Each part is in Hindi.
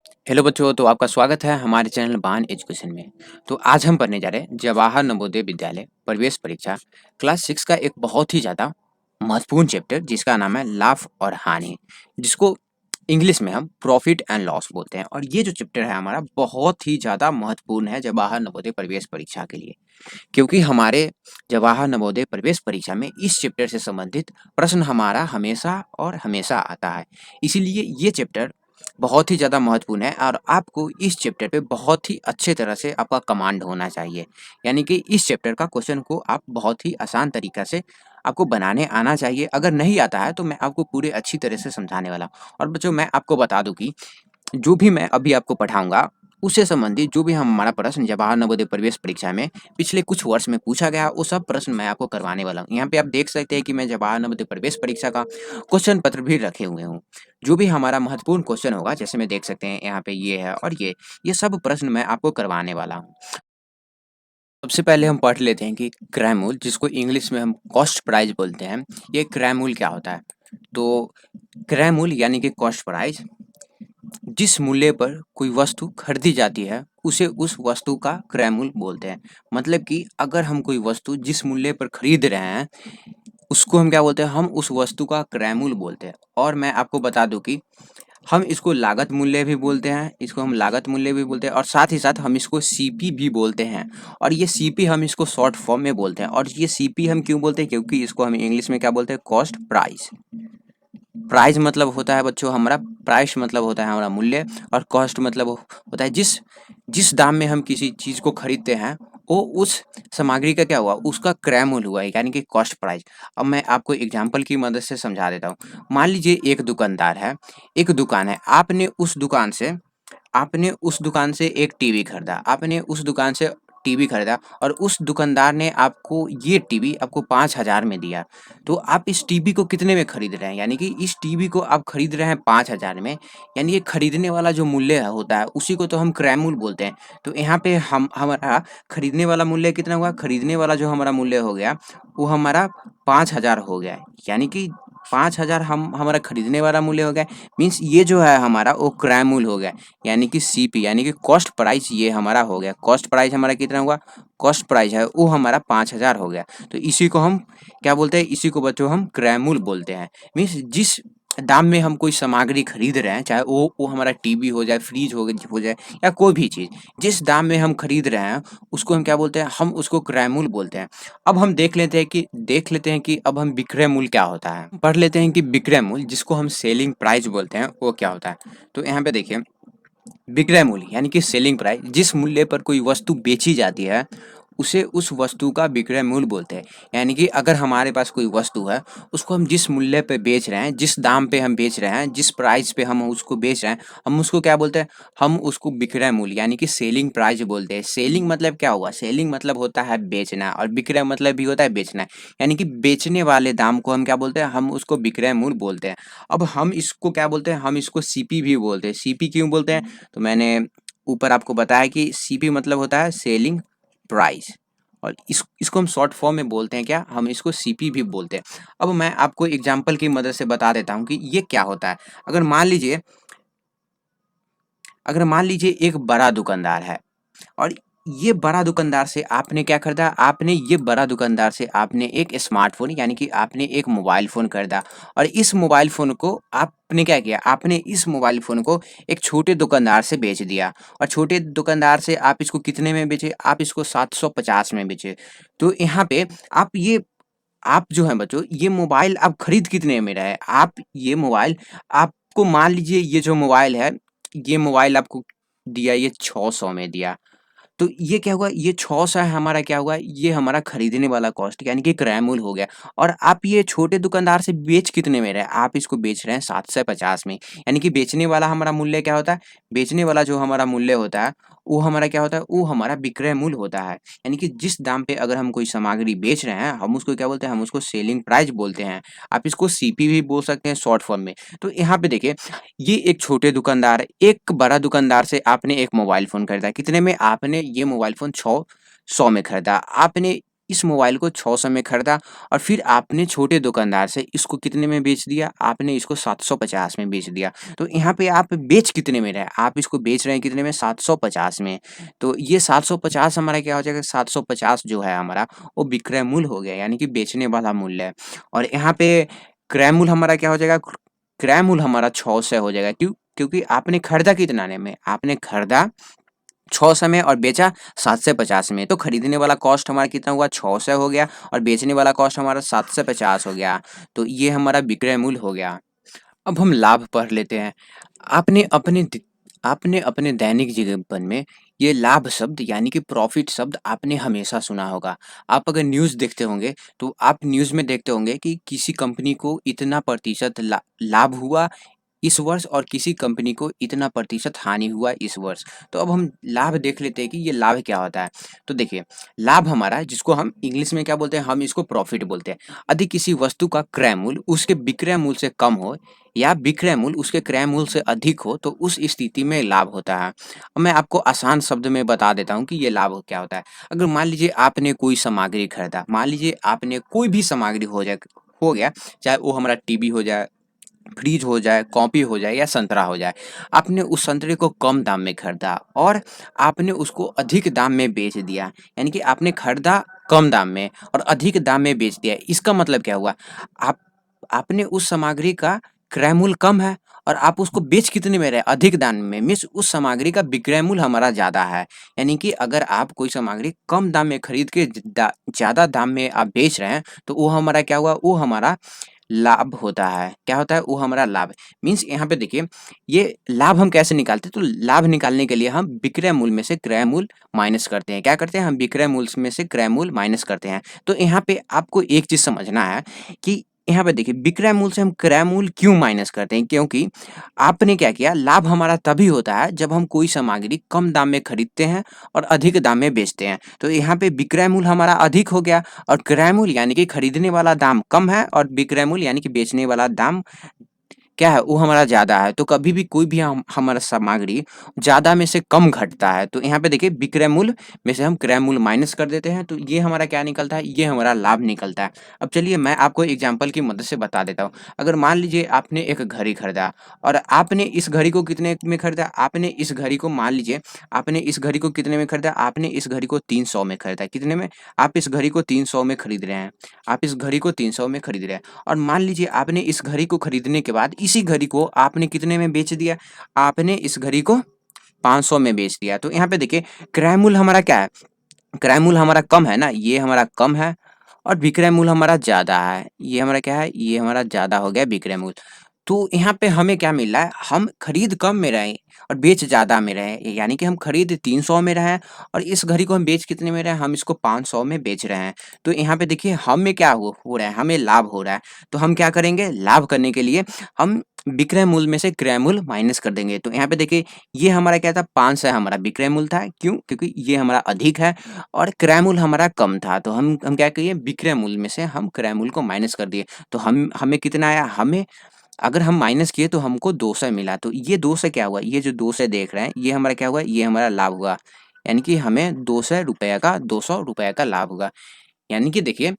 हेलो बच्चों, तो आपका स्वागत है हमारे चैनल बान एजुकेशन में। तो आज हम पढ़ने जा रहे हैं जवाहर नवोदय विद्यालय प्रवेश परीक्षा क्लास 6 का एक बहुत ही ज़्यादा महत्वपूर्ण चैप्टर जिसका नाम है लाभ और हानि, जिसको इंग्लिश में हम प्रॉफिट एंड लॉस बोलते हैं। और ये जो चैप्टर है हमारा बहुत ही ज़्यादा महत्वपूर्ण है जवाहर नवोदय प्रवेश परीक्षा के लिए, क्योंकि हमारे जवाहर नवोदय प्रवेश परीक्षा में इस चैप्टर से संबंधित प्रश्न हमारा हमेशा और हमेशा आता है। इसीलिए ये चैप्टर बहुत ही ज़्यादा महत्वपूर्ण है और आपको इस चैप्टर पे बहुत ही अच्छे तरह से आपका कमांड होना चाहिए। यानी कि इस चैप्टर का क्वेश्चन को आप बहुत ही आसान तरीक़ा से आपको बनाने आना चाहिए। अगर नहीं आता है तो मैं आपको पूरे अच्छी तरह से समझाने वाला हूँ। और बच्चों, मैं आपको बता दूँ कि जो भी मैं अभी आपको पढ़ाऊँगा, उससे संबंधित जो भी हमारा प्रश्न जवाहर नवोदय प्रवेश परीक्षा में पिछले कुछ वर्ष में पूछा गया, वो सब प्रश्न मैं आपको करवाने वाला हूँ। यहाँ पे आप देख सकते हैं कि मैं जवाहर नवोदय प्रवेश परीक्षा का क्वेश्चन पत्र भी रखे हुए हूँ। जो भी हमारा महत्वपूर्ण क्वेश्चन होगा, जैसे मैं देख सकते हैं यहाँ पे ये है और ये सब प्रश्न मैं आपको करवाने वाला हूँ। सबसे पहले हम पढ़ लेते हैं कि क्रय मूल्य, जिसको इंग्लिश में हम कॉस्ट प्राइस बोलते हैं, ये क्रय मूल्य क्या होता है? तो क्रय मूल्य यानी कि कॉस्ट प्राइस, जिस मूल्य पर कोई वस्तु खरीदी जाती है उसे उस वस्तु का क्रय मूल्य बोलते हैं। मतलब कि अगर हम कोई वस्तु जिस मूल्य पर खरीद रहे हैं उसको हम क्या बोलते हैं? हम उस वस्तु का क्रय मूल्य बोलते हैं। और मैं आपको बता दूं कि हम इसको लागत मूल्य भी बोलते हैं, इसको हम लागत मूल्य भी बोलते हैं और साथ ही साथ हम इसको सीपी भी बोलते हैं। और ये सीपी हम इसको शॉर्ट फॉर्म में बोलते हैं। और ये सीपी हम क्यों बोलते हैं? क्योंकि इसको हम इंग्लिश में क्या बोलते हैं? Cost price. प्राइस मतलब होता है बच्चों हमारा, प्राइस मतलब होता है हमारा मूल्य, और कॉस्ट मतलब होता है जिस जिस दाम में हम किसी चीज़ को खरीदते हैं वो उस सामग्री का क्या हुआ? उसका क्रय मूल्य हुआ है, यानी कि कॉस्ट प्राइस। अब मैं आपको एग्जांपल की मदद से समझा देता हूँ। मान लीजिए एक दुकानदार है, एक दुकान है, आपने उस दुकान से एक टीवी खरीदा, आपने उस दुकान से टीवी खरीदा और उस दुकानदार ने आपको ये टीवी आपको 5,000 में दिया। तो आप इस टीवी को कितने में खरीद रहे हैं? यानी कि इस टीवी को आप खरीद रहे हैं 5,000 में, यानी ये खरीदने वाला जो मूल्य होता है उसी को तो हम क्रय मूल्य बोलते हैं। तो यहाँ पे हम हमारा खरीदने वाला मूल्य कितना हुआ? खरीदने वाला जो हमारा मूल्य हो गया वो हमारा 5,000 हो गया। यानी कि 5,000 हम हमारा खरीदने वाला मूल्य हो गया, मीन्स ये जो है हमारा वो क्रय मूल्य हो गया, यानी कि सीपी यानी कि कॉस्ट प्राइस ये हमारा हो गया। कॉस्ट प्राइस हमारा कितना हुआ? कॉस्ट प्राइस है वो हमारा 5,000 हो गया। तो इसी को हम क्या बोलते हैं? इसी को बच्चों हम क्रय मूल्य बोलते हैं। मीन्स जिस दाम में हम कोई सामग्री खरीद रहे हैं, चाहे वो हमारा टीवी हो जाए, फ्रिज हो जाए या कोई भी चीज़, जिस दाम में हम खरीद रहे हैं उसको हम क्या बोलते हैं? हम उसको क्रय मूल्य बोलते हैं। अब हम देख लेते हैं कि अब हम विक्रय मूल्य क्या होता है। पढ़ लेते हैं कि विक्रय मूल्य, जिसको हम सेलिंग प्राइस बोलते हैं, वो क्या होता है। तो यहाँ पे देखिए, विक्रय मूल्य यानी कि सेलिंग प्राइस, जिस मूल्य पर कोई वस्तु बेची जाती है उसे उस वस्तु का विक्रय मूल्य बोलते हैं। यानी कि अगर हमारे पास कोई वस्तु है, उसको हम जिस मूल्य पे बेच रहे हैं, जिस दाम पे हम बेच रहे हैं, जिस प्राइस पे हम उसको बेच रहे हैं, हम उसको क्या बोलते हैं? हम उसको विक्रय मूल्य यानी कि सेलिंग प्राइस बोलते हैं। सेलिंग मतलब क्या हुआ? सेलिंग मतलब होता है बेचना, और विक्रय मतलब भी होता है बेचना। यानी कि बेचने वाले दाम को हम क्या बोलते हैं? हम उसको विक्रय मूल्य बोलते हैं। अब हम इसको क्या बोलते हैं? हम इसको सीपी भी बोलते हैं। सीपी क्यों बोलते हैं? तो मैंने ऊपर आपको बताया कि सीपी मतलब होता है सेलिंग प्राइस, और इसको हम शॉर्ट फॉर्म में बोलते हैं क्या? हम इसको सीपी भी बोलते हैं। अब मैं आपको एग्जांपल की मदद से बता देता हूँ कि ये क्या होता है। अगर मान लीजिए अगर मान लीजिए एक बड़ा दुकानदार है, और ये बड़ा दुकानदार से आपने क्या खरीदा? ये बड़ा दुकानदार से आपने एक स्मार्टफ़ोन यानी कि आपने एक मोबाइल फ़ोन खरीदा, और इस मोबाइल फ़ोन को आपने क्या किया? आपने इस मोबाइल फ़ोन को एक छोटे दुकानदार से बेच दिया, और छोटे दुकानदार से आप इसको कितने में बेचे? आप इसको 750 में बेचे। तो यहाँ पे आप जो हैं बच्चों, ये मोबाइल आप खरीद कितने में रहे? आप ये मोबाइल आपको मान लीजिए ये जो मोबाइल है, ये मोबाइल आपको दिया, ये 600 में दिया। तो ये क्या हुआ? ये 600 हमारा क्या हुआ? ये हमारा खरीदने वाला कॉस्ट यानी कि क्रय मूल्य हो गया। और आप ये छोटे दुकानदार से बेच कितने में रहे? आप इसको बेच रहे हैं 750 में। यानी कि बेचने वाला हमारा मूल्य क्या होता है? बेचने वाला जो हमारा मूल्य होता है, वो हमारा क्या होता है? वो हमारा विक्रय मूल्य होता है। यानी कि जिस दाम पे अगर हम कोई सामग्री बेच रहे हैं, हम उसको क्या बोलते हैं? हम उसको सेलिंग प्राइस बोलते हैं। आप इसको सीपी भी बोल सकते हैं शॉर्ट फॉर्म में। तो यहाँ पे देखिए, ये एक छोटे दुकानदार, एक बड़ा दुकानदार से आपने एक मोबाइल फ़ोन खरीदा। कितने में? आपने ये मोबाइल फ़ोन 600 में खरीदा। आपने इस मोबाइल को 600 में खरीदा और फिर आपने छोटे दुकानदार से इसको कितने में बेच दिया? आपने इसको 750 में बेच दिया। तो यहाँ पे आप बेच कितने में रहे? आप इसको बेच रहे हैं कितने में? 750 में। तो ये 750 हमारा क्या हो जाएगा? 750 जो है हमारा वो विक्रय मूल्य हो गया, यानी कि बेचने वाला मूल्य है। और यहाँ पे क्रय मूल्य हमारा क्या हो जाएगा? क्रय मूल्य हमारा 600 हो जाएगा। क्यों? क्योंकि आपने खरीदा कितने में? आपने खरीदा 600 में और बेचा 750 में। तो खरीदने वाला कॉस्ट हमारा कितना हुआ? 600 हो गया और बेचने वाला कॉस्ट हमारा 750 हो गया। तो ये हमारा विक्रय मूल्य हो गया। अब हम लाभ पढ़ लेते हैं। आपने अपने द आपने अपने दैनिक जीवन में ये लाभ शब्द यानी कि प्रॉफ़िट शब्द आपने हमेशा सुना होगा। आप अगर न्यूज़ देखते होंगे, तो आप न्यूज़ में देखते होंगे कि किसी कंपनी को इतना प्रतिशत लाभ हुआ इस वर्ष और किसी कंपनी को इतना प्रतिशत हानि हुआ इस वर्ष। तो अब हम लाभ देख लेते हैं कि ये लाभ क्या होता है। तो देखिए, लाभ हमारा जिसको हम इंग्लिश में क्या बोलते हैं? हम इसको प्रॉफ़िट बोलते हैं। यदि किसी वस्तु का क्रय मूल्य उसके विक्रय मूल्य से कम हो या विक्रय मूल्य उसके क्रय मूल्य से अधिक हो, तो उस स्थिति में लाभ होता है। अब मैं आपको आसान शब्द में बता देता हूँ कि ये लाभ क्या होता है। अगर मान लीजिए आपने कोई सामग्री खरीदा, मान लीजिए आपने कोई भी सामग्री हो गया, चाहे वो हमारा टीवी हो जाए, फ्रिज हो जाए, कॉपी हो जाए या संतरा हो जाए। आपने उस संतरे को कम दाम में खरीदा और आपने उसको अधिक दाम में बेच दिया। यानी कि आपने खरीदा कम दाम में और अधिक दाम में बेच दिया। इसका मतलब क्या हुआ? आप आपने उस सामग्री का क्रय मूल्य कम है और आप उसको बेच कितने में रहे? अधिक दाम में। मीन्स उस सामग्री का विक्रय मूल्य हमारा ज़्यादा है। यानी कि अगर आप कोई सामग्री कम दाम में खरीद के ज़्यादा दाम में आप बेच रहे हैं, तो वो हमारा क्या हुआ? वो हमारा लाभ होता है। क्या होता है? वो हमारा लाभ। मीन्स यहाँ पे देखिए, ये लाभ हम कैसे निकालते हैं? तो लाभ निकालने के लिए हम विक्रय मूल्य में से क्रय मूल्य माइनस करते हैं। क्या करते हैं? हम विक्रय मूल्य में से क्रय मूल्य माइनस करते हैं। तो यहाँ पे आपको एक चीज़ समझना है कि यहाँ पे देखिए, विक्रय मूल्य से हम क्रय मूल्य क्यों माइनस करते हैं? क्योंकि आपने क्या किया, लाभ हमारा तभी होता है जब हम कोई सामग्री कम दाम में खरीदते हैं और अधिक दाम में बेचते हैं। तो यहाँ पे विक्रय मूल्य हमारा अधिक हो गया और क्रय मूल्य यानी कि खरीदने वाला दाम कम है और विक्रय मूल्य यानी कि बेचने वाला दाम क्या है? वो हमारा ज़्यादा है। तो कभी भी कोई भी हमारा सामग्री ज़्यादा में से कम घटता है। तो यहाँ पे देखिए, विक्रय मूल्य में से हम क्रय मूल्य माइनस कर देते हैं, तो ये हमारा क्या निकलता है? ये हमारा लाभ निकलता है। अब चलिए मैं आपको एग्ज़ाम्पल की मदद से बता देता हूँ। अगर मान लीजिए आपने एक घड़ी खरीदा और आपने इस घड़ी को कितने में खरीदा? आपने इस घड़ी को मान लीजिए आपने इस घड़ी को कितने में खरीदा? आपने इस घड़ी को 300 में खरीदा। कितने में? आप इस घड़ी को 300 में खरीद रहे हैं। आप इस घड़ी को 300 में खरीद रहे हैं और मान लीजिए आपने इस घड़ी को खरीदने के बाद इसी घड़ी को आपने कितने में बेच दिया? आपने इस घड़ी को 500 में बेच दिया। तो यहाँ पे देखिए, क्रय मूल्य हमारा क्या है? क्रय मूल्य हमारा कम है ना, ये हमारा कम है और विक्रय मूल्य हमारा ज़्यादा है। ये हमारा क्या है? ये हमारा ज़्यादा हो गया विक्रय मूल्य। तो यहाँ पे हमें क्या मिल रहा है? हम खरीद कम में रहे और बेच ज़्यादा में रहे। यानी कि हम खरीद 300 में रहे और इस घड़ी को हम बेच कितने में रहे? हम इसको 500 में बेच रहे हैं। तो यहाँ पे देखिए, हमें क्या हो रहा है? हमें लाभ हो रहा है। तो हम क्या करेंगे? लाभ करने के लिए हम विक्रय मूल्य में से क्रय मूल्य माइनस कर देंगे। तो यहाँ पे देखिए, ये हमारा क्या था? 500 हमारा विक्रय मूल्य था। क्यों? क्योंकि ये हमारा अधिक है और क्रय मूल्य हमारा कम था। तो हम क्या किए? विक्रय मूल्य में से हम क्रय मूल्य को माइनस कर दिए। तो हमें कितना आया? हमें अगर हम माइनस किए तो हमको 200 मिला। तो ये 200 क्या हुआ? ये जो 200 देख रहे हैं, ये हमारा क्या हुआ? ये हमारा लाभ हुआ। यानी कि हमें ₹200 का लाभ हुआ। यानी कि देखिए,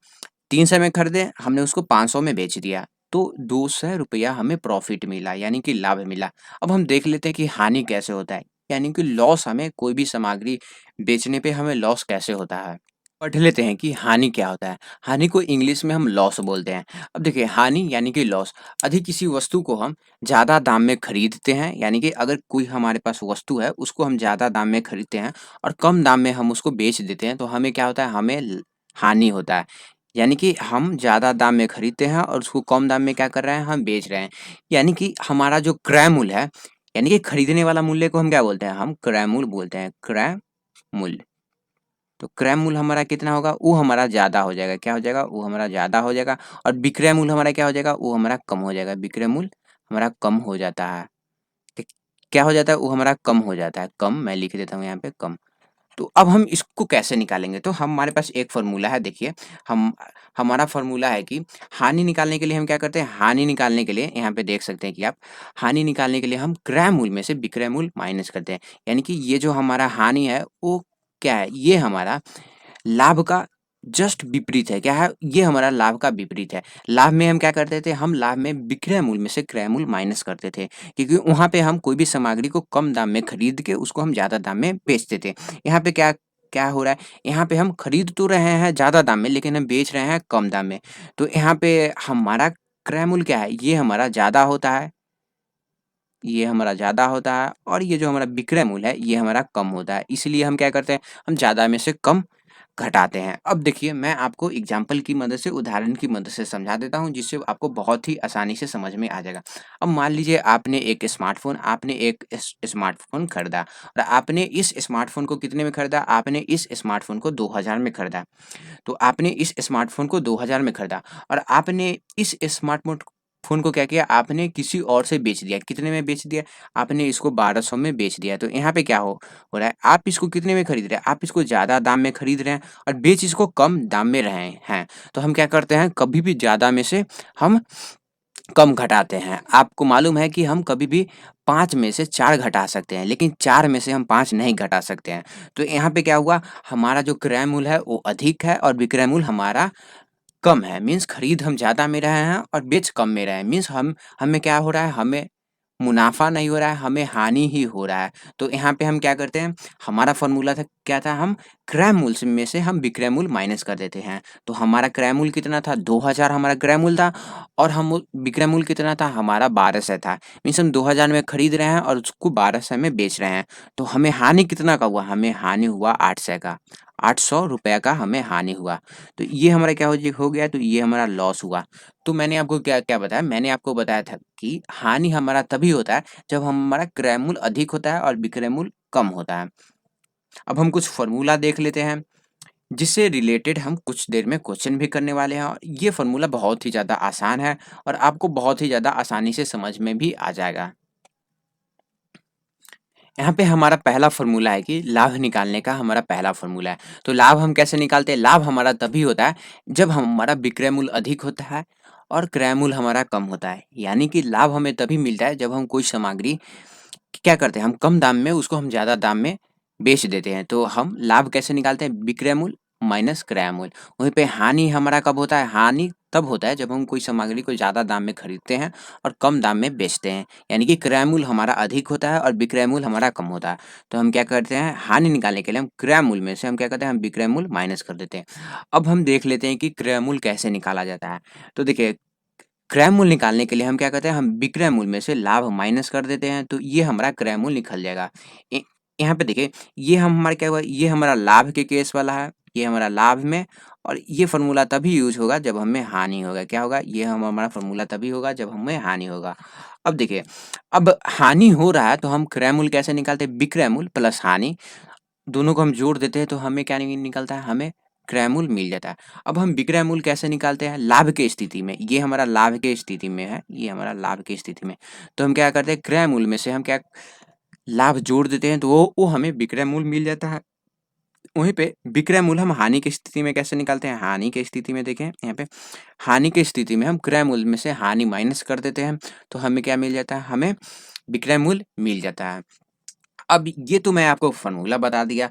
300 में खरीदे, हमने उसको 500 में बेच दिया। तो ₹200 हमें प्रॉफ़िट मिला, यानी कि लाभ मिला। अब हम देख लेते हैं कि हानि कैसे होता है, यानी कि लॉस हमें कोई भी सामग्री बेचने पे हमें लॉस कैसे होता है। पढ़ लेते हैं कि हानि क्या होता है। हानि को इंग्लिश में हम लॉस बोलते हैं। अब देखिए, हानि यानी कि लॉस, अधिक किसी वस्तु को हम ज़्यादा दाम में खरीदते हैं, यानी कि अगर कोई हमारे पास वस्तु है उसको हम ज़्यादा दाम में खरीदते हैं और कम दाम में हम उसको बेच देते हैं, तो हमें क्या होता है? हमें हानि होता है। यानी कि हम ज़्यादा दाम में खरीदते हैं और उसको कम दाम में क्या कर रहे हैं? हम बेच रहे हैं। यानी कि हमारा जो क्रय मूल्य है, यानी कि खरीदने वाला मूल्य को हम क्या बोलते हैं? हम क्रय मूल्य बोलते हैं, क्रय मूल्य। तो क्रय मूल्य हमारा कितना होगा? वो हमारा ज़्यादा हो जाएगा। क्या हो जाएगा? वो हमारा ज़्यादा हो जाएगा और विक्रय मूल्य हमारा क्या हो जाएगा? वो हमारा कम हो जाएगा। विक्रय मूल्य हमारा कम हो जाता है। ठीक, क्या हो जाता है? वो हमारा कम हो जाता है। कम, मैं लिख देता हूँ यहाँ पे कम। तो अब हम इसको कैसे निकालेंगे? तो हमारे पास एक फ़ॉर्मूला है, देखिए, हम हमारा फ़ॉर्मूला है कि हानि निकालने के लिए हम क्या करते हैं? हानि निकालने के लिए यहाँ पे देख सकते हैं कि आप, हानि निकालने के लिए हम क्रय मूल्य में से विक्रय मूल्य माइनस करते हैं। यानी कि ये जो हमारा हानि है वो क्या है? ये हमारा लाभ का जस्ट विपरीत है। क्या है? ये हमारा लाभ का विपरीत है। लाभ में हम क्या करते थे? हम लाभ में विक्रय मूल्य में से क्रय मूल्य माइनस करते थे, क्योंकि वहाँ पे हम कोई भी सामग्री को कम दाम में खरीद के उसको हम ज़्यादा दाम में बेचते थे। यहाँ पे क्या क्या हो रहा है? यहाँ पे हम खरीद तो रहे हैं ज़्यादा दाम में, लेकिन हम बेच रहे हैं कम दाम में। तो यहाँ पे हमारा क्रय मूल्य क्या है? ये हमारा ज़्यादा होता है, ये हमारा ज़्यादा होता है, और ये जो हमारा विक्रय मूल्य है ये हमारा कम होता है। इसलिए हम क्या करते हैं? हम ज़्यादा में से कम घटाते हैं। अब देखिए, मैं आपको एग्ज़ाम्पल की मदद से, उदाहरण की मदद से समझा देता हूँ, जिससे आपको बहुत ही आसानी से समझ में आ जाएगा। अब मान लीजिए आपने एक स्मार्टफ़ोन खरीदा, और आपने इस स्मार्टफ़ोन को कितने में खरीदा? आपने इस स्मार्टफ़ोन को 2000 में खरीदा। तो आपने इस स्मार्टफ़ोन को 2000 में खरीदा, और आपने इस स्मार्टफ़ोन फ़ोन को क्या किया? आपने किसी और से बेच दिया। कितने में बेच दिया? आपने इसको 1200 में बेच दिया। तो यहाँ पे क्या हो रहा है? आप इसको कितने में खरीद रहे हैं? आप इसको ज़्यादा दाम में खरीद रहे हैं, और बेच इसको कम दाम में रहे हैं। तो हम क्या करते हैं? कभी भी ज़्यादा में से हम कम घटाते हैं। आपको मालूम है कि हम कभी भी 5 में से 4 घटा सकते हैं, लेकिन 4 में से हम 5 नहीं घटा सकते हैं। तो यहाँ पे क्या हुआ? हमारा जो क्रय मूल्य है वो अधिक है, और विक्रय मूल्य हमारा कम है। मीन्स खरीद हम ज़्यादा में रहे हैं और बेच कम में रहे हैं। मीन्स हमें क्या हो रहा है? हमें मुनाफ़ा नहीं हो रहा है, हमें हानि ही हो रहा है। तो यहाँ पे हम क्या करते हैं? हमारा फ़ॉर्मूला था, क्या था? हम क्रय मूल्य से में से हम विक्रय मूल्य माइनस कर देते हैं। तो हमारा क्रय मूल्य कितना था? 2000 हमारा क्रय मूल्य था, और हम विक्रय मूल्य कितना था? हमारा 1200 था। मीन्स हम 2000 में खरीद रहे हैं और उसको 1200 में बेच रहे हैं। तो हमें हानि कितना का हुआ? हमें हानि हुआ 800 का। 800 रुपए का हमें हानि हुआ। तो ये हमारा क्या हो गया? तो ये हमारा लॉस हुआ। तो मैंने आपको क्या बताया? मैंने आपको बताया था कि हानि हमारा तभी होता है जब हमारा क्रय मूल्य अधिक होता है और विक्रय मूल्य कम होता है। अब हम कुछ फ़ॉर्मूला देख लेते हैं, जिससे रिलेटेड हम कुछ देर में क्वेश्चन भी करने वाले हैं, और ये फ़ॉर्मूला बहुत ही ज़्यादा आसान है, और आपको बहुत ही ज़्यादा आसानी से समझ में भी आ जाएगा। यहाँ पे हमारा पहला फ़ॉर्मूला है कि लाभ निकालने का हमारा पहला फ़ॉर्मूला है। तो लाभ हम कैसे निकालते हैं? लाभ हमारा तभी होता है जब हमारा विक्रय मूल्य अधिक होता है और क्रय मूल्य हमारा कम होता है। यानी कि लाभ हमें तभी मिलता है जब हम कोई सामग्री क्या करते हैं? हम कम दाम में उसको हम ज़्यादा दाम में बेच देते हैं। तो हम लाभ कैसे निकालते हैं? विक्रय मूल्य माइनस क्रय मूल्य। वहीं पे हानि हमारा कब होता है? हानि तब होता है जब हम कोई सामग्री को ज़्यादा दाम में खरीदते हैं और कम दाम में बेचते हैं। यानी कि क्रय मूल्य हमारा अधिक होता है और विक्रय मूल्य हमारा कम होता है। तो हम क्या करते हैं? हानि निकालने के लिए हम क्रय मूल्य में से हम क्या करते हैं? हम विक्रय मूल्य माइनस कर देते हैं। अब हम देख लेते हैं कि क्रय मूल्य कैसे निकाला जाता है। तो देखिए, क्रय मूल्य निकालने के लिए हम क्या करते हैं? हम विक्रय मूल्य में से लाभ माइनस कर देते हैं, तो ये हमारा क्रय मूल्य निकल जाएगा। इ यहाँ पे देखिए, ये हम हमारा क्या हुआ? ये हमारा लाभ के केस वाला है, ये हमारा लाभ में, और ये फ़ॉर्मूला तभी यूज़ होगा जब हमें हानि होगा। क्या होगा? ये हमारा फ़ॉर्मूला तभी होगा जब हमें हानि होगा। अब देखिए, अब हानि हो रहा है तो हम क्रय मूल्य कैसे निकालते हैं? विक्रय मूल्य प्लस हानि, दोनों को हम जोड़ देते हैं तो हमें क्या निकलता है? हमें क्रय मूल्य मिल जाता है। अब हम विक्रय मूल्य कैसे निकालते हैं? लाभ की स्थिति में। ये हमारा लाभ की स्थिति में है, ये हमारा लाभ की स्थिति में। तो हम क्या करते हैं? क्रय मूल्य में से हम क्या लाभ जोड़ देते हैं, तो वो हमें विक्रय मूल्य मिल जाता है। वहीं पे विक्रय मूल्य हम हानि की स्थिति में कैसे निकालते हैं? हानि की स्थिति में देखें यहाँ पे, हानि की स्थिति में हम क्रय मूल्य में से हानि माइनस कर देते हैं, तो हमें क्या मिल जाता है? हमें विक्रय मूल्य मिल जाता है। अब ये तो मैं आपको फ़ॉर्मूला बता दिया।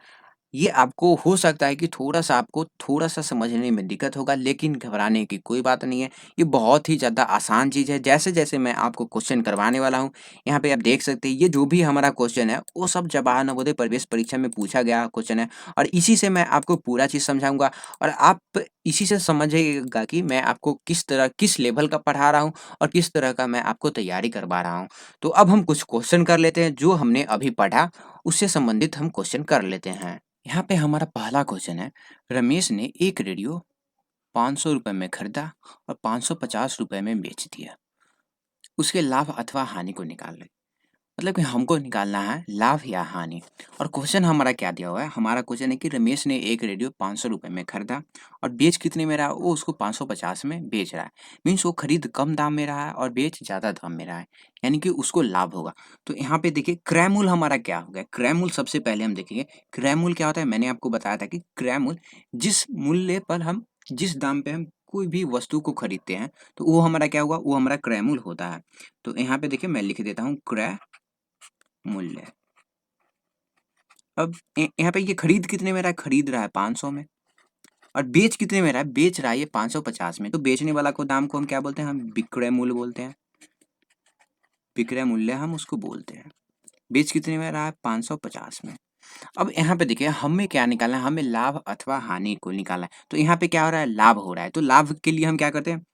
ये आपको हो सकता है कि थोड़ा-सा समझने में दिक्कत होगा, लेकिन घबराने की कोई बात नहीं है। ये बहुत ही ज़्यादा आसान चीज़ है। जैसे-जैसे मैं आपको क्वेश्चन करवाने वाला हूँ, यहाँ पे आप देख सकते हैं, ये जो भी हमारा क्वेश्चन है, वो सब जवाहर नवोदय प्रवेश परीक्षा में पूछा गया क्वेश्चन है, और इसी से मैं आपको पूरा चीज़ समझाऊँगा, और आप इसी से समझिएगा कि मैं आपको किस लेवल का पढ़ा रहा हूँ और किस तरह का मैं आपको तैयारी करवा रहा हूँ। तो अब हम कुछ क्वेश्चन कर लेते हैं, जो हमने अभी पढ़ा, उससे संबंधित हम क्वेश्चन कर लेते हैं। यहाँ पे हमारा पहला क्वेश्चन है, रमेश ने एक रेडियो 500 रुपए में खरीदा और 550 रुपए में बेच दिया। उसके लाभ अथवा हानि को निकाल लें। मतलब कि हमको निकालना है लाभ या हानि। और क्वेश्चन हमारा क्या दिया हुआ है? हमारा क्वेश्चन है कि रमेश ने एक रेडियो 500 रुपए में खरीदा, और बेच कितने में रहा है? वो उसको 550 में बेच रहा है। मीन्स वो खरीद कम दाम में रहा है और बेच ज़्यादा दाम में रहा है, यानी कि उसको लाभ होगा। तो यहाँ पे देखिए, क्रय मूल्य हमारा क्या हो गया? क्रय मूल्य सबसे पहले हम देखेंगे। क्रय मूल्य क्या होता है? मैंने आपको बताया था कि क्रय मूल्य जिस दाम पे हम कोई भी वस्तु को खरीदते हैं, तो वो हमारा क्या हुआ? वो हमारा क्रय मूल्य होता है। तो यहाँ पे देखिए, मैं लिख देता हूँ क्रय मूल्य। अब यहाँ पे ये खरीद कितने में रहा है? खरीद रहा है 500 में। और बेच कितने में रहा है, बेच रहा है ये 550 में, तो बेचने वाला को दाम को हम क्या बोलते हैं, हम विक्रय मूल्य बोलते हैं, विक्रय मूल्य हम उसको बोलते हैं। बेच कितने में रहा है, 550 में। अब यहाँ पे देखिए हमें क्या निकालना है, हमें लाभ अथवा हानि को निकालना है। तो यहाँ पे क्या हो रहा है, लाभ हो रहा है, तो लाभ के लिए हम क्या करते हैं,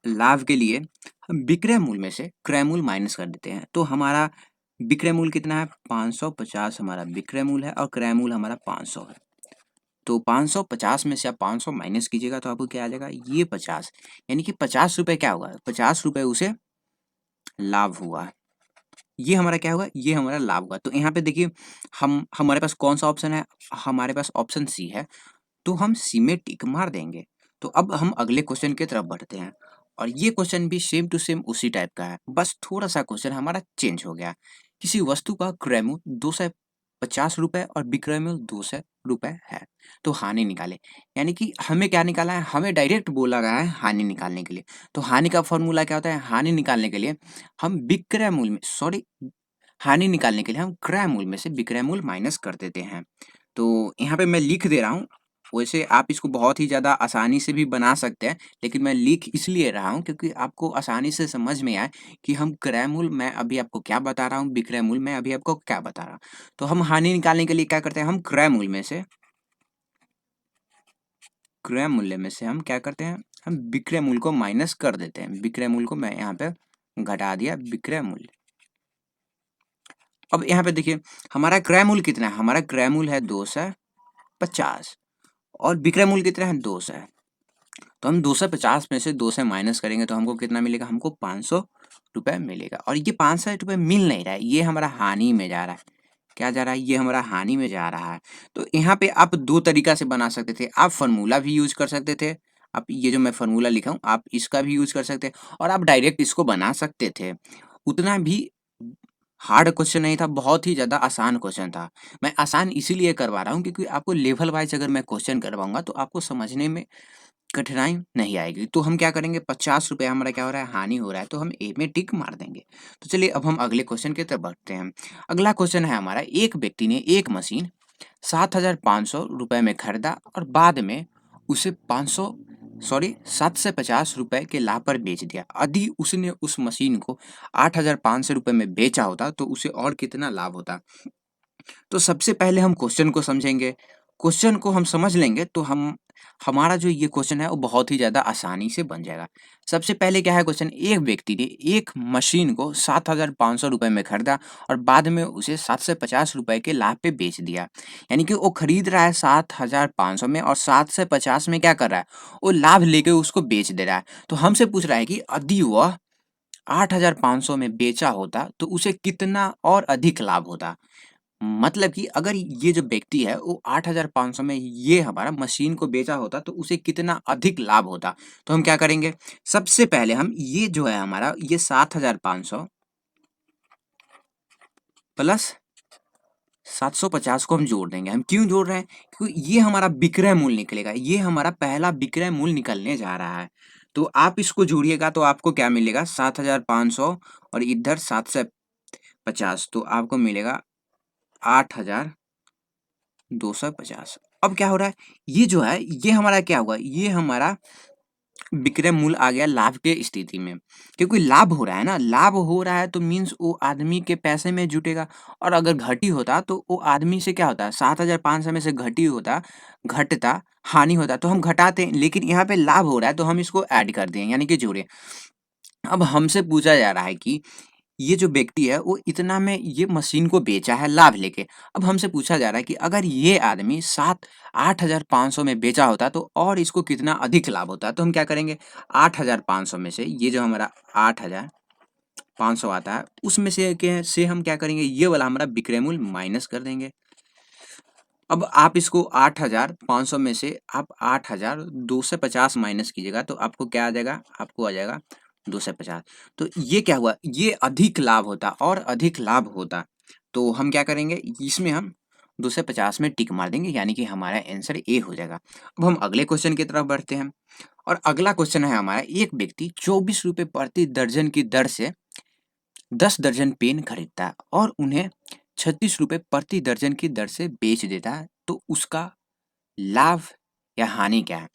लाभ के लिए हम विक्रय मूल्य में से क्रय मूल्य माइनस कर देते हैं। तो हमारा विक्रय मूल्य कितना है, 550 हमारा विक्रय मूल्य है और क्रय मूल्य हमारा 500 है। तो 550 में से आप 500 माइनस कीजिएगा तो आपको क्या आ जाएगा, ये 50, यानी कि 50 रुपए क्या होगा, 50 रुपए उसे लाभ हुआ। ये हमारा क्या होगा, ये हमारा लाभ हुआ। तो यहाँ पे देखिए हम हमारे पास कौन सा ऑप्शन है, हमारे पास ऑप्शन सी है, तो हम सी में टिक मार देंगे। तो अब हम अगले क्वेश्चन की तरफ बढ़ते हैं और ये क्वेश्चन भी सेम टू सेम उसी टाइप का है, बस थोड़ा सा क्वेश्चन हमारा चेंज हो गया। किसी वस्तु का क्रय मूल्य 250 रुपए और विक्रय मूल्य 200 रुपए है, तो हानि निकाले। यानी कि हमें क्या निकालना है, हमें डायरेक्ट बोला गया है हानि निकालने के लिए। तो हानि का फॉर्मूला क्या होता है, हानि निकालने के लिए हम विक्रय मूल्य में सॉरी हानि निकालने के लिए हम क्रय मूल्य में से विक्रय मूल्य माइनस कर देते हैं। तो यहाँ पे मैं लिख दे रहा हूँ, वैसे आप इसको बहुत ही ज़्यादा आसानी से भी बना सकते हैं, लेकिन मैं लिख इसलिए रहा हूँ क्योंकि आपको आसानी से समझ में आए कि हम क्रय मूल्य मैं अभी आपको क्या बता रहा हूँ, विक्रय मूल्य मैं अभी आपको क्या बता रहा हूँ। तो हम हानि निकालने के लिए क्या करते हैं, हम क्रय मूल्य में से हम क्या करते हैं, हम विक्रय मूल्य को माइनस कर देते हैं। विक्रय मूल्य को मैं यहाँ पे घटा दिया, विक्रय मूल्य। अब यहाँ पे देखिए हमारा क्रय मूल्य कितना है, हमारा क्रय मूल्य है 250 और विक्रय मूल्य कितना है, 200 है। तो हम 250 में से 200 माइनस करेंगे तो हमको कितना मिलेगा, हमको 500 रुपए मिलेगा। और ये 500 रुपए मिल नहीं रहा है, ये हमारा हानि में जा रहा है। क्या जा रहा है, ये हमारा हानि में जा रहा है। तो यहाँ पे आप दो तरीका से बना सकते थे, आप फॉर्मूला भी यूज कर सकते थे, आप ये जो मैं फॉर्मूला लिखा हूँ आप इसका भी यूज कर सकते हैं और आप डायरेक्ट इसको बना सकते थे। उतना भी हार्ड क्वेश्चन नहीं था, बहुत ही ज़्यादा आसान क्वेश्चन था। मैं आसान इसीलिए करवा रहा हूँ क्योंकि आपको लेवल वाइज अगर मैं क्वेश्चन करवाऊंगा तो आपको समझने में कठिनाई नहीं आएगी। तो हम क्या करेंगे, 50 रुपए हमारा क्या हो रहा है, हानि हो रहा है, तो हम ए में टिक मार देंगे। तो चलिए अब हम अगले क्वेश्चन की तरफ बढ़ते हैं। अगला क्वेश्चन है हमारा, एक व्यक्ति ने एक मशीन 7,500 रुपए में खरीदा और बाद में उसे 750 रुपए के लाभ पर बेच दिया। यदि उसने उस मशीन को 8,500 रुपए में बेचा होता तो उसे और कितना लाभ होता। तो सबसे पहले हम क्वेश्चन को समझेंगे। क्वेश्चन को हम समझ लेंगे तो हम हमारा जो ये क्वेश्चन है वो बहुत ही ज़्यादा आसानी से बन जाएगा। सबसे पहले क्या है क्वेश्चन, एक व्यक्ति ने एक मशीन को 7,500 रुपए में खरीदा और बाद में उसे 750 रुपए के लाभ पे बेच दिया। यानी कि वो खरीद रहा है 7,500 में और 750 में क्या कर रहा है, वो लाभ लेके उसको बेच दे रहा है। तो हमसे पूछ रहा है कि यदि वह 8,500 में बेचा होता तो उसे कितना और अधिक लाभ होता। मतलब कि अगर ये जो व्यक्ति है वो 8,500 में ये हमारा मशीन को बेचा होता तो उसे कितना अधिक लाभ होता। तो हम क्या करेंगे, सबसे पहले हम ये जो है हमारा ये 7,500 प्लस 750 को हम जोड़ देंगे। हम क्यों जोड़ रहे हैं, क्योंकि ये हमारा विक्रय मूल्य निकलेगा, ये हमारा पहला विक्रय मूल्य निकलने जा रहा है। तो आप इसको जोड़िएगा तो आपको क्या मिलेगा, 7,500 और इधर 750 तो आपको मिलेगा 8,250। अब क्या हो रहा है, ये जो है ये हमारा क्या होगा, ये हमारा विक्रय मूल्य आ गया लाभ के स्थिति में। क्योंकि लाभ हो रहा है ना, लाभ हो रहा है तो मीन्स वो आदमी के पैसे में जुटेगा। और अगर घटी होता तो वो आदमी से क्या होता है, 7,500 में से घटी होता, घटता, हानि होता तो हम घटाते, लेकिन यहाँ पे लाभ हो रहा है तो हम इसको ऐड कर दें यानी कि जोड़े। अब हमसे पूछा जा रहा है कि ये जो व्यक्ति है वो इतना में ये मशीन को बेचा है लाभ लेके। अब हमसे पूछा जा रहा है कि अगर ये आदमी 8,500 में बेचा होता तो और इसको कितना अधिक लाभ होता। तो हम क्या करेंगे, 8,500 में से ये जो हमारा 8,500 आता है उसमें से हम क्या करेंगे, ये वाला हमारा विक्रय मूल्य माइनस कर देंगे। अब आप इसको 8,500 में से आप 8,250 माइनस कीजिएगा तो आपको क्या आ जाएगा, आपको आ जाएगा 250। तो ये क्या हुआ, ये अधिक लाभ होता और अधिक लाभ होता। तो हम क्या करेंगे, इसमें हम 250 में टिक मार देंगे यानी कि हमारा आंसर ए हो जाएगा। अब हम अगले क्वेश्चन की तरफ बढ़ते हैं और अगला क्वेश्चन है हमारा, एक व्यक्ति 24 रुपये प्रति दर्जन की दर से 10 दर्जन पेन खरीदता है और उन्हें 36 रुपये प्रति दर्जन की दर से बेच देता है। तो उसका लाभ या हानि क्या है।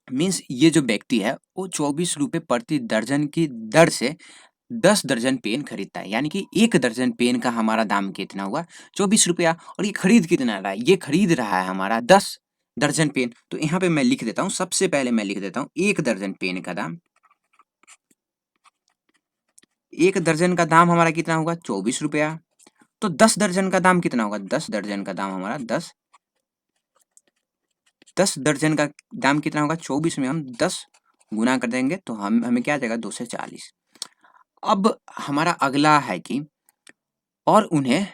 मीन्स ये जो व्यक्ति है वो 24 रुपये प्रति दर्जन की दर से 10 दर्जन पेन खरीदता है, यानी कि 1 दर्जन पेन का हमारा दाम कितना हुआ 24 रुपया, और ये खरीद कितना रहा है, ये खरीद रहा है हमारा 10 दर्जन पेन। तो यहाँ पे मैं लिख देता हूँ, सबसे पहले मैं लिख देता हूँ 1 दर्जन पेन का दाम, 1 दर्जन का दाम हमारा कितना होगा 24 रुपया। तो 10 दर्जन का दाम कितना होगा, 10 दर्जन का दाम हमारा 10 दर्जन का दाम कितना होगा, 24 में हम 10 गुना कर देंगे तो हमें क्या आ जाएगा 240। अब हमारा अगला है कि और उन्हें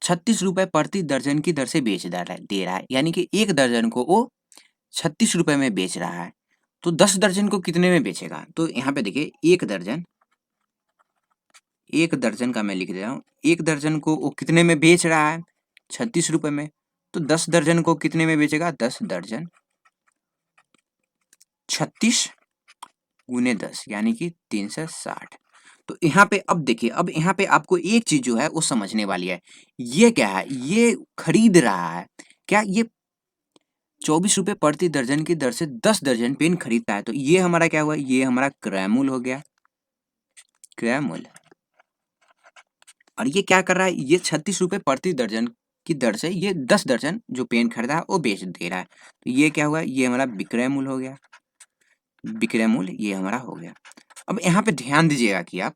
36 रुपए प्रति दर्जन की दर से दे रहा है, यानी कि 1 दर्जन को वो 36 रुपए में बेच रहा है। तो 10 दर्जन को कितने में बेचेगा, तो यहाँ पे देखिए 1 दर्जन का मैं लिख दे रहा हूँ, 1 दर्जन को वो कितने में बेच रहा है 36 रुपए में। तो 10 दर्जन को कितने में बेचेगा, 10 दर्जन 36 गुने 10 यानी कि 360। तो यहाँ पे अब देखिए, अब यहाँ पे आपको एक चीज जो है वो समझने वाली है। ये क्या है, ये खरीद रहा है क्या, ये 24 रुपए प्रति दर्जन की दर से 10 दर्जन पेन खरीदता है। तो ये हमारा क्या हुआ, ये हमारा क्रय मूल्य हो गया, क्रय मूल्य। और ये क्या कर रहा है, ये 36 रुपए प्रति दर्जन की दर से ये 10 दर्जन जो पेन खरीदा है वो बेच दे रहा है। तो ये क्या हुआ, ये हमारा विक्रय मूल्य हो गया, विक्रय मूल्य ये हमारा हो गया। अब यहाँ पे ध्यान दीजिएगा कि आप,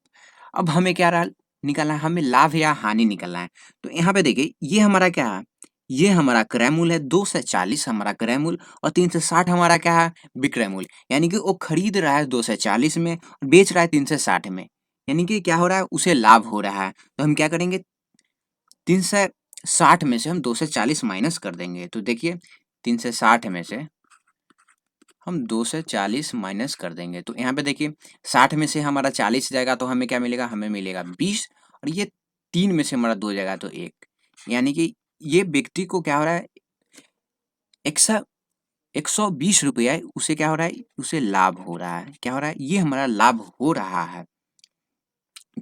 अब हमें क्या रहा निकालना है, हमें लाभ या हानि निकालना है। तो यहाँ पे देखिए ये हमारा क्या है, ये हमारा क्रय मूल्य है, 2 से 40 हमारा क्रय मूल्य और 3 से 60 हमारा क्या है विक्रय मूल्य। यानी कि वो खरीद रहा है 2 से 40 में और बेच रहा है 3 से 60 में, यानी कि क्या हो रहा है, उसे लाभ हो रहा है। तो हम क्या करेंगे, 3 से 60 में से हम 2 से 40 माइनस कर देंगे। तो देखिए 3 से 60 में से हम 2 से 40 माइनस कर देंगे। तो यहाँ पे देखिए 60 में से हमारा 40 जाएगा तो हमें क्या मिलेगा, हमें मिलेगा 20, और ये 3 में से हमारा 2 जाएगा तो 1, यानी कि ये व्यक्ति को क्या हो रहा है, एक सौ 120 रुपया उसे क्या हो रहा है, उसे लाभ हो रहा है। क्या हो रहा है, ये हमारा लाभ हो रहा है।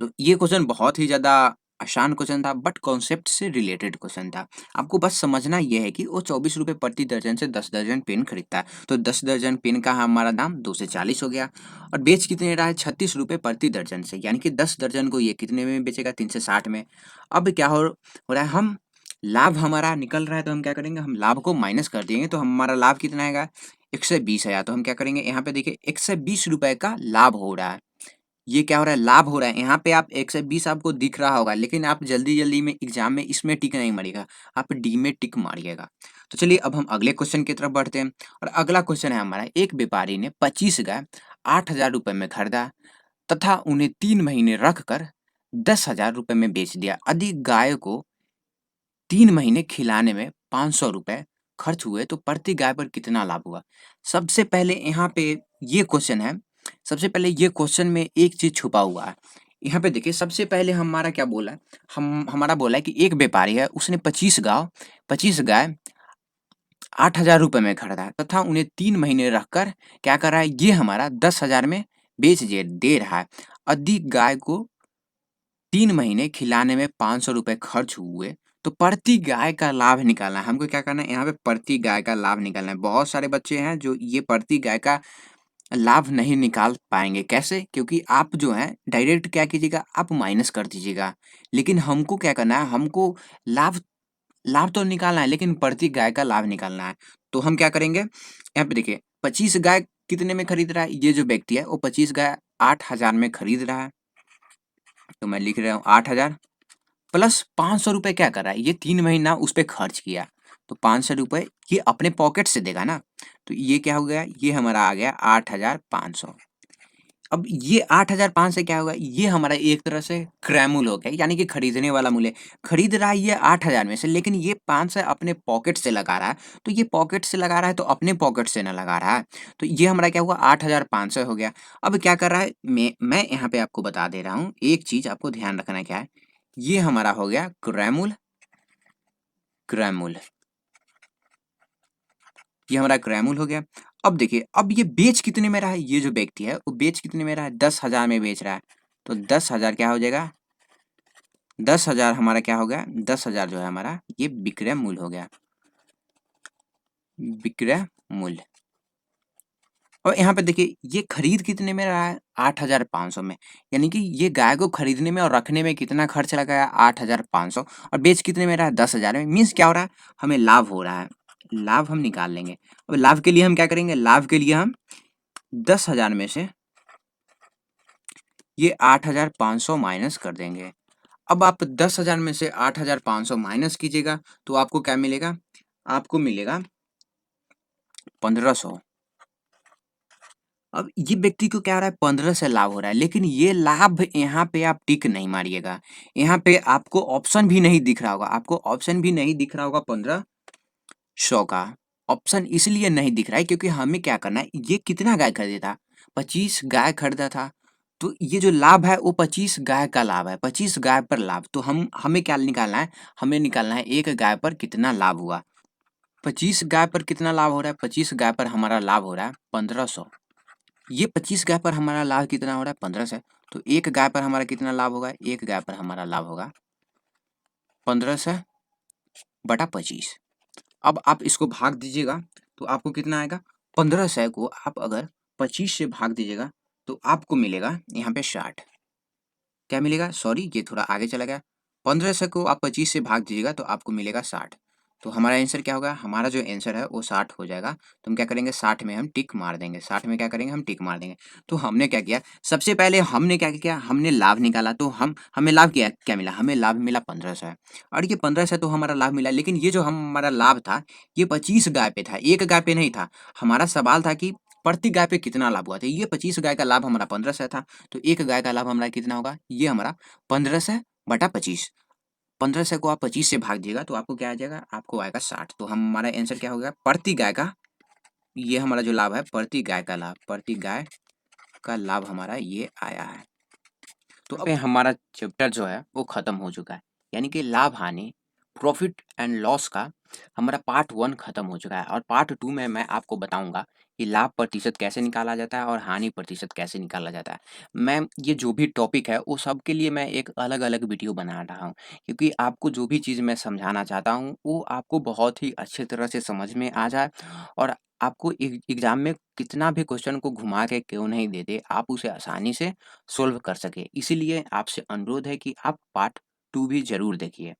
तो ये क्वेश्चन बहुत ही ज़्यादा आसान क्वेश्चन था, बट कॉन्सेप्ट से रिलेटेड क्वेश्चन था। आपको बस समझना ये है कि वो 24 रुपये प्रति दर्जन से 10 दर्जन पेन खरीदता है। तो 10 दर्जन पेन का हमारा दाम 2 से 40 हो गया, और बेच कितने रहा है 36 रुपये प्रति दर्जन से, यानी कि 10 दर्जन को ये कितने में बेचेगा 3 से 60 में। अब क्या हो रहा है, हम लाभ हमारा निकल रहा है तो हम क्या करेंगे, हम लाभ को माइनस कर देंगे। तो हमारा लाभ कितना आएगा 120 आया। तो हम क्या करेंगे, यहाँ पे देखिए 120 रुपये का लाभ हो रहा है। ये क्या हो रहा है, लाभ हो रहा है। यहाँ पे आप 120 आपको दिख रहा होगा, लेकिन आप जल्दी-जल्दी में एग्ज़ाम में इसमें टिक नहीं मारिएगा, आप डी में टिक मारिएगा। तो चलिए अब हम अगले क्वेश्चन की तरफ बढ़ते हैं, और अगला क्वेश्चन है हमारा, एक व्यापारी ने 25 गाय 8,000 रुपए में खरीदा तथा उन्हें 3 महीने रखकर 10,000 रुपए में बेच दिया। अधिक गाय को 3 महीने खिलाने में 500 रुपए खर्च हुए तो प्रति गाय पर कितना लाभ हुआ? सबसे पहले यहाँ पे ये क्वेश्चन है, सबसे पहले ये क्वेश्चन में एक चीज़ छुपा हुआ है। यहाँ पे देखिए सबसे पहले हमारा क्या बोला है, हम हमारा बोला है कि एक व्यापारी है, उसने 25 गाय 8,000 रुपए में खरीदा तथा उन्हें 3 महीने रखकर क्या कर रहा है, ये हमारा 10,000 में बेच दे रहा है। अधिक गाय को 3 महीने खिलाने में 500 रुपए खर्च हुए, तो प्रति गाय का लाभ निकालना है। हमको क्या करना है, यहाँ पे प्रति गाय का लाभ निकालना है। बहुत सारे बच्चे हैं जो ये प्रति गाय का लाभ नहीं निकाल पाएँगे। कैसे? क्योंकि आप जो है डायरेक्ट क्या कीजिएगा, आप माइनस कर दीजिएगा। लेकिन हमको क्या करना है, हमको लाभ लाभ तो निकालना है, लेकिन प्रति गाय का लाभ निकालना है। तो हम क्या करेंगे, यहाँ पे देखिए 25 गाय कितने में खरीद रहा है? ये जो व्यक्ति है वो 25 गाय 8,000 में खरीद रहा है। तो मैं लिख रहा हूँ 8,000 प्लस 500 रुपए क्या कर रहा है, ये 3 महीना उस पे खर्च किया, तो 500 रुपए ये अपने पॉकेट से देगा ना। तो ये क्या हो गया, ये हमारा आ गया 8,500। अब ये 8,500 से क्या होगा, ये हमारा एक तरह से क्रय मूल्य हो गया, यानी कि खरीदने वाला मूल्य। खरीद रहा है ये 8,000 में से, लेकिन ये 500 अपने पॉकेट से लगा रहा है। तो ये पॉकेट से लगा रहा है तो अपने पॉकेट से ना लगा रहा है। तो ये हमारा क्या हुआ, 8,500 हो गया। अब क्या कर रहा है, मैं यहाँ पे आपको बता दे रहा हूँ, एक चीज़ आपको ध्यान रखना क्या है, ये हमारा हो गया क्रय मूल्य, क्रय मूल्य, ये हमारा क्रय मूल्य हो गया। अब देखिए, अब ये बेच कितने में रहा है, ये जो व्यक्ति है वो बेच कितने में रहा है, 10,000 में बेच रहा है। तो 10,000 क्या हो जाएगा, 10,000 हमारा क्या हो गया, 10,000 जो है हमारा ये विक्रय मूल्य हो गया। विक्रय मूल्य। और यहाँ पे देखिए ये खरीद कितने में रहा है 8,500 में, यानी कि ये गाय को खरीदने में और रखने में कितना खर्च लगा है 8,500, और बेच कितने में रहा है 10,000 में। मीन्स क्या हो रहा है, हमें लाभ हो रहा है, लाभ हम निकाल लेंगे। अब लाभ के लिए हम क्या करेंगे, लाभ के लिए हम 10,000 में से ये 8,500 माइनस कर देंगे। अब आप 10,000 में से 8,500 माइनस कीजिएगा तो आपको क्या मिलेगा, आपको मिलेगा 1,500। अब ये व्यक्ति को क्या हो रहा है, 15 से लाभ हो रहा है, लेकिन ये लाभ यहाँ पे आप टिक नहीं मारिएगा। यहाँ पे आपको ऑप्शन भी नहीं दिख रहा होगा, आपको ऑप्शन भी नहीं दिख रहा होगा 1,500 का। ऑप्शन इसलिए नहीं दिख रहा है क्योंकि हमें क्या करना है, ये कितना गाय खरीदा था, 25 गाय खरीदा था। तो ये जो लाभ है वो 25 गाय का लाभ है, 25 गाय पर लाभ। तो हमें क्या निकालना है, हमें निकालना है एक गाय पर कितना लाभ हुआ। 25 गाय पर कितना लाभ हो रहा है, 25 गाय पर हमारा लाभ हो रहा है 1,500। ये 25 गाय पर हमारा लाभ कितना हो रहा है, 1500। तो एक गाय पर हमारा कितना लाभ होगा, एक गाय पर हमारा लाभ होगा 1500 बटा 25। अब आप इसको भाग दीजिएगा तो आपको कितना आएगा, 1500 को आप अगर 25 से भाग दीजिएगा तो आपको मिलेगा यहाँ पे 60। क्या मिलेगा, सॉरी ये थोड़ा आगे चला गया। 1500 को आप 25 से भाग दीजिएगा तो आपको मिलेगा 60। तो हमारा आंसर क्या होगा, हमारा जो आंसर है वो 60 हो जाएगा। तो हम क्या करेंगे, 60 में हम टिक मार देंगे, 60 में क्या करेंगे, हम टिक मार देंगे। तो हमने क्या किया, सबसे पहले हमने क्या किया, हमने लाभ निकाला। तो हमें लाभ क्या मिला, हमें लाभ मिला 1500 है। और ये 1500 तो हमारा लाभ मिला, लेकिन ये जो हमारा लाभ था ये 25 गाय पे था, एक गाय पे नहीं था। हमारा सवाल था कि प्रति गाय पे कितना लाभ हुआ था, ये 25 गाय का लाभ हमारा 1500 था। तो एक गाय का लाभ हमारा कितना होगा, ये हमारा 1500 बटा 25। 1500 को आप 25 से भाग दीजिएगा तो आपको क्या आ जाएगा, आपको आएगा 60। तो हमारा आंसर क्या होगा, प्रति गाय का, ये हमारा जो लाभ है प्रति गाय का लाभ, प्रति गाय का लाभ हमारा ये आया है। तो अब हमारा चैप्टर जो है वो खत्म हो चुका है, यानी कि लाभ हानि, प्रॉफिट एंड लॉस का हमारा पार्ट 1 खत्म हो चुका है। और पार्ट 2 में मैं आपको बताऊंगा कि लाभ प्रतिशत कैसे निकाला जाता है और हानि प्रतिशत कैसे निकाला जाता है। मैं ये जो भी टॉपिक है वो सब के लिए मैं एक अलग अलग वीडियो बना रहा हूँ, क्योंकि आपको जो भी चीज़ मैं समझाना चाहता हूँ वो आपको बहुत ही अच्छी तरह से समझ में आ जाए, और आपको एग्जाम में कितना भी क्वेश्चन को घुमा के क्यों नहीं देते, आप उसे आसानी से सोल्व कर सके। इसीलिए आपसे अनुरोध है कि आप पार्ट 2 भी ज़रूर देखिए।